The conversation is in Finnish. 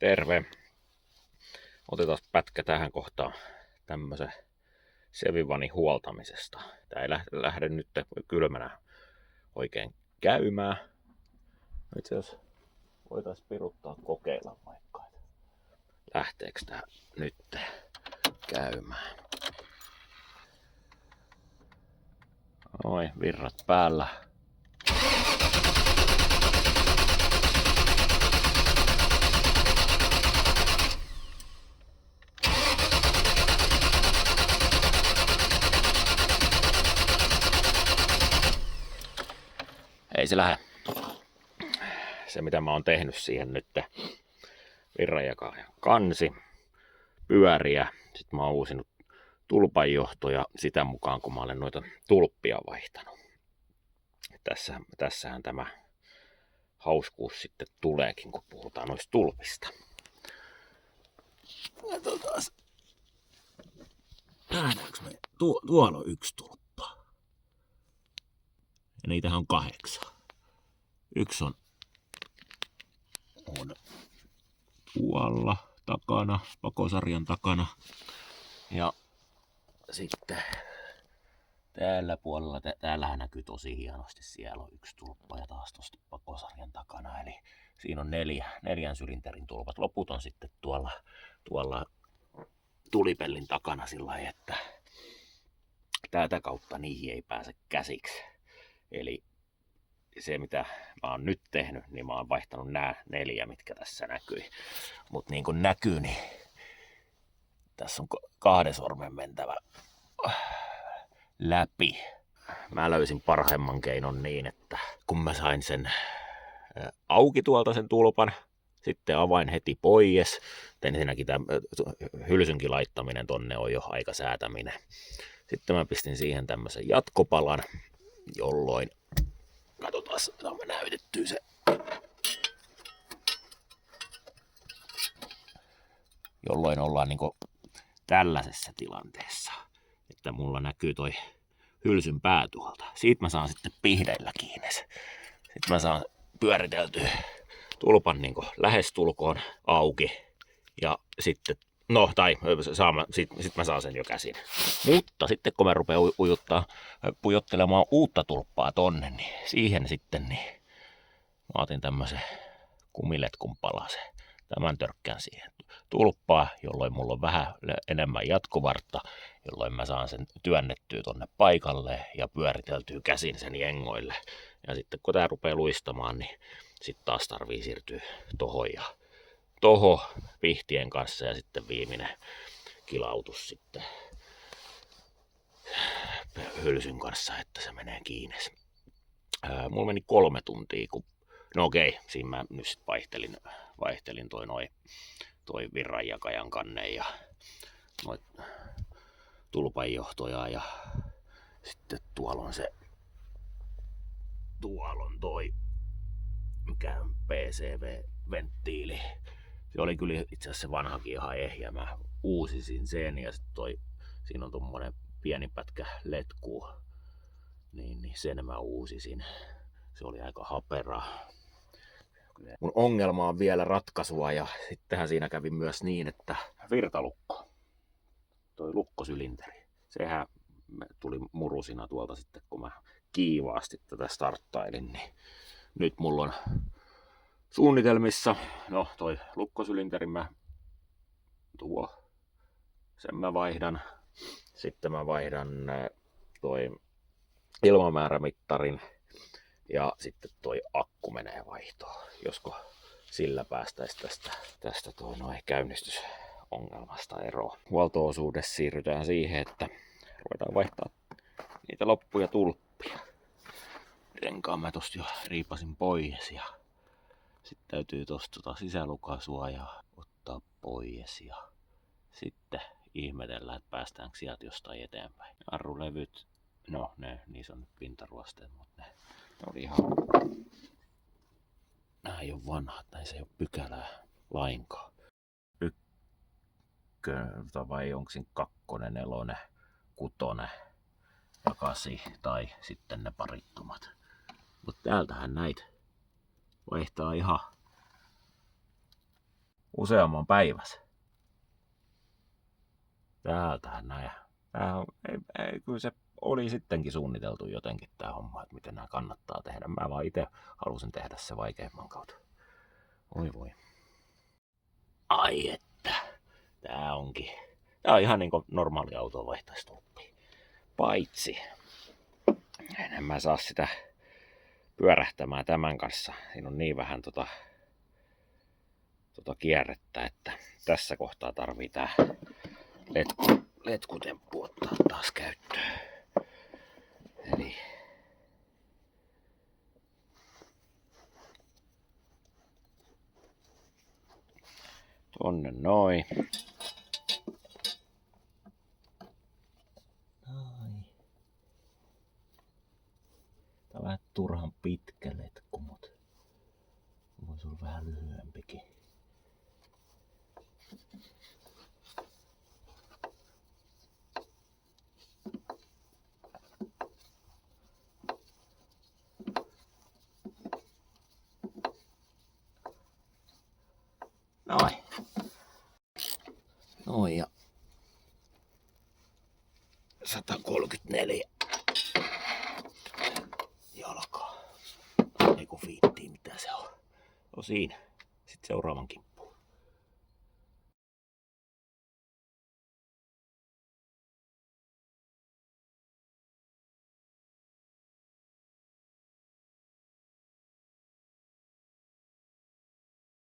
Terve! Otetaan pätkä tähän kohtaan tämmöisen sevivanin huoltamisesta. Tää ei lähde nyt kylmänä oikein käymään. Itse asiassa voitaisiin piruttaa kokeilla vaikka, että lähteekö tää nyt käymään. Noin, virrat päällä. Ei se lähde. Se mitä mä oon tehnyt siihen nyt, virranjakajan kansi, pyöriä, sit mä oon uusinut tulpanjohtoja sitä mukaan kun mä olen noita tulppia vaihtanut. Tässähän tämä hauskuus sitten tuleekin, kun puhutaan noista tulpista. Katsotaan. Nähdäänkö me? Tuolla on yksi tulppa. Ja niitähän on 8. Yksi on tuolla takana, pakosarjan takana. Ja sitten tällä puolella, täällähän näkyy tosi hienosti, siellä on yksi tulppa ja taas tuosta pakosarjan takana. Eli siinä on 4 sylinterin tulpat. Loput on sitten tuolla tulipellin takana sillä lailla, että tätä kautta niihin ei pääse käsiksi. Eli se mitä mä oon nyt tehnyt, niin mä oon vaihtanut nämä 4, mitkä tässä näkyy. Mutta niin kuin näkyy, niin tässä on 2 sormen mentävä läpi. Mä löysin parhaimman keinon niin, että kun mä sain sen auki tuolta sen tulpan, sitten avain heti pois. Ensinnäkin tämä hylsynkin laittaminen tonne on jo aika säätäminen. Sitten mä pistin siihen tämmöisen jatkopalan, jolloin katsotaan, saamme näytettyä se. Jolloin ollaan niinku tällaisessa tilanteessa, että mulla näkyy toi hylsyn pää tuolta. Siitä mä saan sitten pihdeillä kiinni. Sitten mä saan pyöriteltyä tulpan niinku lähestulkoon auki ja sitten sit mä saan sen jo käsin. Mutta sitten kun mä rupean pujottelemaan uutta tulppaa tonne, niin siihen sitten niin mä otin tämmösen kumiletkun palasen. Tämän törkkään siihen tulppaa, jolloin mulla on vähän enemmän jatkovartta, jolloin mä saan sen työnnettyä tonne paikalle ja pyöriteltyä käsin sen jengoille. Ja sitten kun tää rupeaa luistamaan, niin sitten taas tarvii siirtyä tohon pihtien kanssa ja sitten viimeinen kilautus sitten hylsyn kanssa, että se menee kiinni. Mulla meni 3 tuntia, no okei, siinä mä nyt sit vaihtelin toi virranjakajan kanne ja noit tulpanjohtoja ja sitten tuolla on toi mikä on PCV-venttiili. Se oli kyllä itse asiassa se vanhakin ihan ehjä. Mä uusisin sen ja sitten siinä on tommonen pieni pätkä letkua. Niin sen mä uusisin. Se oli aika hapera. Mun ongelma on vielä ratkaisua ja sittenhän siinä kävi myös niin, että virtalukko, toi lukkosylinteri, sehän tuli murusina tuolta sitten kun mä kiivaasti tätä starttailin, niin nyt mulla on suunnitelmissa, no toi lukkosylinterin sen mä vaihdan, sitten mä vaihdan toi ilmamäärämittarin ja sitten toi akku menee vaihtoon, josko sillä päästäisiin tästä käynnistysongelmasta eroon. Huolto-osuudessa siirrytään siihen, että ruvetaan vaihtaa niitä loppuja tulppia. Renkaan mä tosta jo riipasin pois ja sitten täytyy tosta sisälukasua ja ottaa pois ja sitten ihmetellään, että päästäänkö sieltä jostain eteenpäin. Arrulevyt, no niissä on nyt pintaruosteet, mutta ne oli ihan... Nää ei ole vanhat, näissä ei ole pykälää lainkaan. Vai onko siinä 2, 4, 6 ja 8 tai sitten ne parittomat. Mutta täältähän näitä vaihtaa ihan useamman päivässä. Täältähän näin. Tää on, kyllä se oli sittenkin suunniteltu jotenkin tää homma, että miten nämä kannattaa tehdä. Mä vaan itse halusin tehdä se vaikeimman kautta. Oi voi. Ai että. Tää onkin. Tää on ihan niinku normaali auton vaihtoistoppi. Paitsi en mä saa sitä pyörähtämään tämän kanssa. Siinä on niin vähän kierrettä, että tässä kohtaa tarvii tää letkutemppu ottaa taas käyttöön. Eli tonne noin. Tää on vähän turhan pitkä letku, mutta voisi olla vähän lyhyempikin. Noin. Noin ja 134 jalkaa. Eiku fiittiin mitä se on. No siinä. Sitten seuraavan kimppuun.